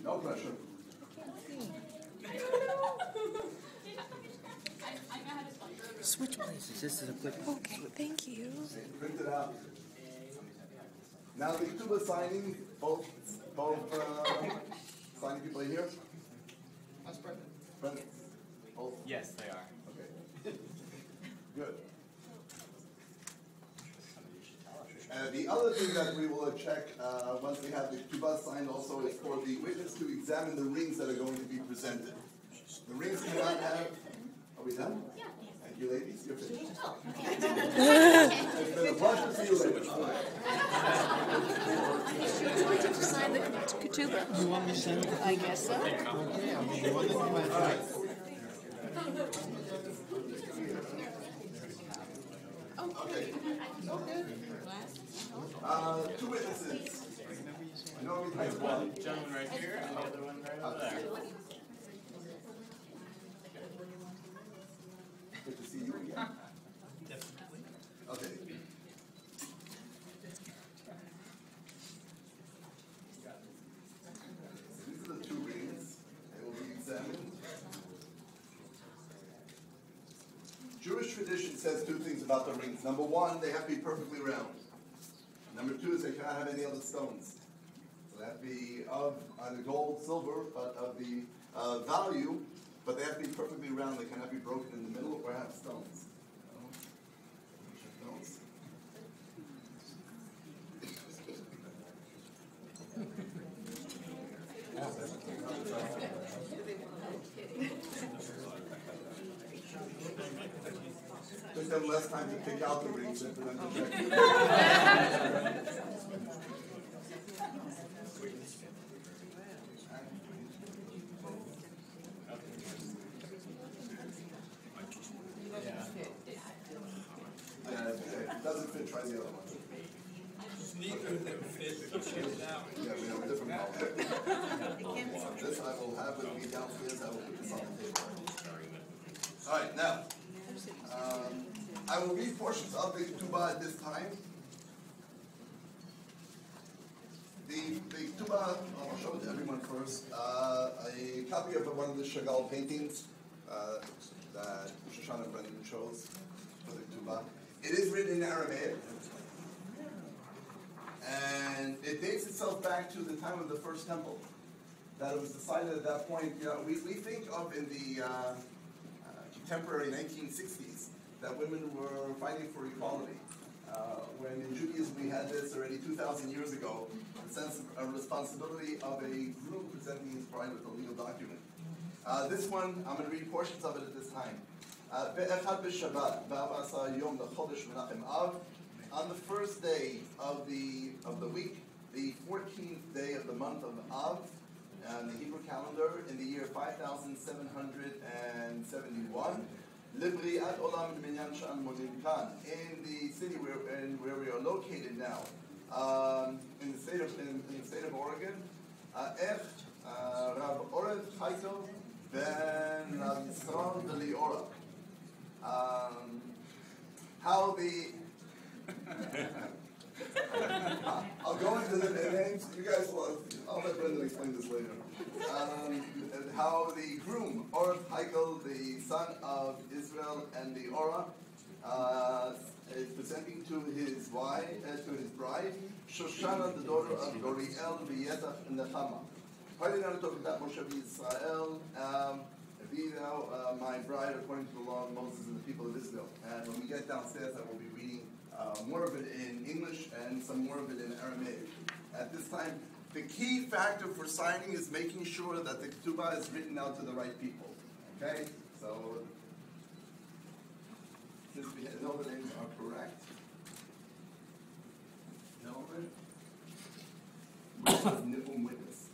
No pressure. I don't know. Switch places. This is a quick. Okay, thank you. Print it out. Now the Ketubah signing, both signing people are here? That's present. Present? Both? Yes, they are. Okay. Good. The other thing that we will check once we have the Ketubah signed also is for the witness to examine the rings that are going to be presented. The rings cannot have. Are we done? Yeah. Thank you, ladies. You're finished. It's been a pleasure to see you, ladies. You want to sign the Ketubah? You want me to send it? I guess so. Okay, I mean, you want it? All right. Okay. Two witnesses. I know we have one. Gentleman right here and the other one right over there. Good to see you again. Definitely. Okay. These are the two rings. They will be examined. Jewish tradition says two things about the rings. Number one, they have to be perfectly round. Number two is they cannot have any other stones. So they have to be of either gold, silver, but of the value, but they have to be perfectly round. They cannot be broken in the middle or have stones. Stones. Took them less time to pick out the rings than for them to check. It doesn't fit, try the other one. Neither of them fit. Yeah, we have a different model. This I will have with me downstairs. I will put this on the table. All right, now, I will read portions of the Ketubah at this time. The Ketubah, I'll show it to everyone first. A copy of one of the Chagall paintings that Shoshana Brennan chose for the Ketubah. It is written in Aramaic. And it dates itself back to the time of the first temple. That it was decided at that point, you know, we think of in the contemporary 1960s that women were fighting for equality. When in Judaism we had this already 2,000 years ago, the sense of responsibility of a groom presenting his bride with a legal document. This one, I'm going to read portions of it at this time. Be'echad b'Shabbat, ba'avasa yom l'chodesh menachem av. On the first day of the week, the 14th day of the month of Av, on the Hebrew calendar, in the year 5771, Libri'at Olam Minyan Shan Modim Khan, in the city where we are located now, in the state of Oregon, Ech Rab Orev Chaito ben Rab Yisrael de Liora. How the I'll go into the names. You guys will. I'll let Brendan explain this later. How the groom, Orach Heikel, the son of Israel and the Ora, is presenting to his wife, to his bride, Shoshana, the daughter of Doriel, V'Yetach, and Nechama. Finally, now to talk about Moshe Israel. Be thou my bride according to the law of Moses and the people of Israel. And when we get downstairs, I will be reading more of it in English and some more of it in Aramaic. At this time, the key factor for signing is making sure that the Ketubah is written out to the right people. Okay? So, since we know the names are correct. Nifum witness.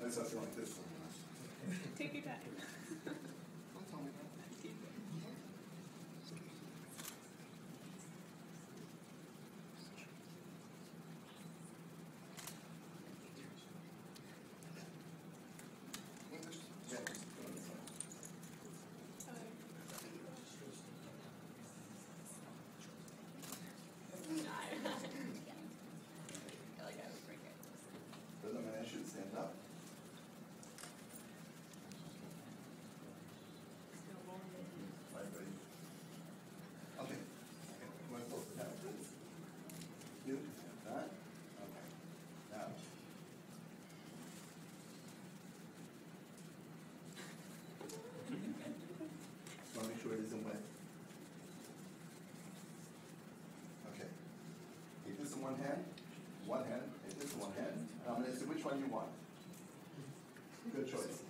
Let's something like this. Take your time. Don't tell me that. hand, and this one hand, and I'm going to say which one you want. Good choice.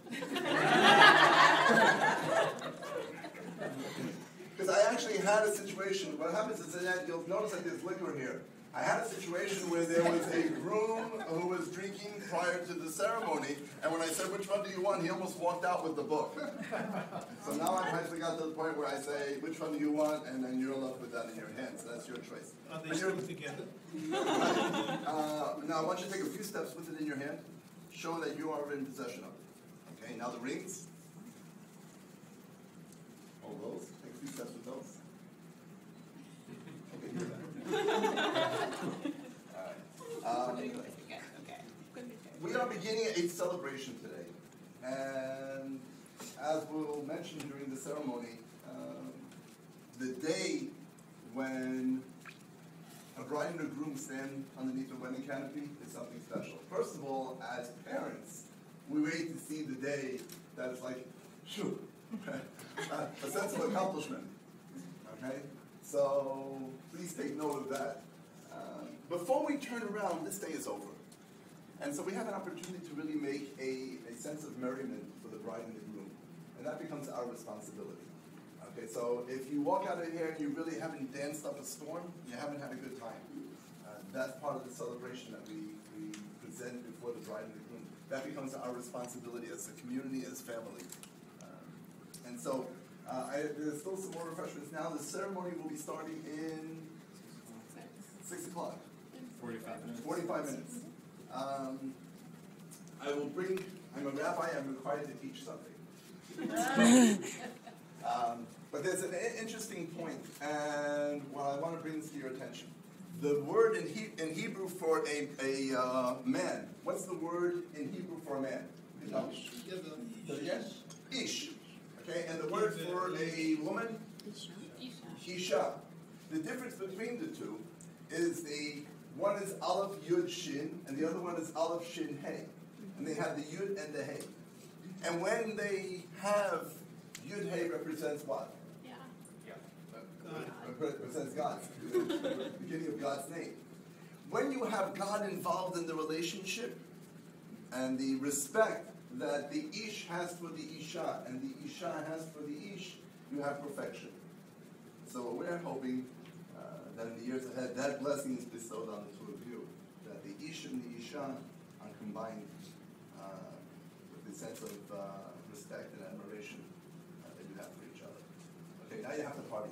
Because I actually had a situation, what happens is that you'll notice that there's liquor here. I had a situation where there was a groom who was drinking prior to the ceremony, and when I said, which one do you want, he almost walked out with the book. So now I've actually got to the point where I say, which one do you want, and then you're left with that in your hand, so that's your choice. Are they still together? Now I want you to take a few steps with it in your hand, show that you are in possession of it. Okay, now the rings. Hold those, take a few steps with those. We are beginning a celebration today, and as we'll mention during the ceremony, the day when a bride and a groom stand underneath the wedding canopy is something special. First of all, as parents, we wait to see the day that is like, phew, a sense of accomplishment. Okay? So please take note of that. Before we turn around, this day is over. And so we have an opportunity to really make a sense of merriment for the bride and the groom. And that becomes our responsibility. Okay, so if you walk out of here and you really haven't danced up a storm, you haven't had a good time. That's part of the celebration that we present before the bride and the groom. That becomes our responsibility as a community, as family. And so there's still some more refreshments now. The ceremony will be starting in 6 o'clock. 45 minutes. 45 minutes. I'm a rabbi, I'm required to teach something. But there's an interesting point, and I want to bring this to your attention. The word in Hebrew for a man, what's the word in Hebrew for a man? Ish. Again? Ish. Okay, and the word for a woman? Isha. The difference between the two is one is Aleph Yud Shin, and the other one is Aleph Shin Hey. And they have the Yud and the Hey. And when they have Yud Hey represents what? Represents God. The beginning of God's name. When you have God involved in the relationship and the respect that the Ish has for the Isha and the Isha has for the Ish, you have perfection. So we're hoping that in the years ahead, that blessing is bestowed on the two of you, that the Ish and the Isha are combined with the sense of respect and admiration that you have for each other. Okay, now you have to party.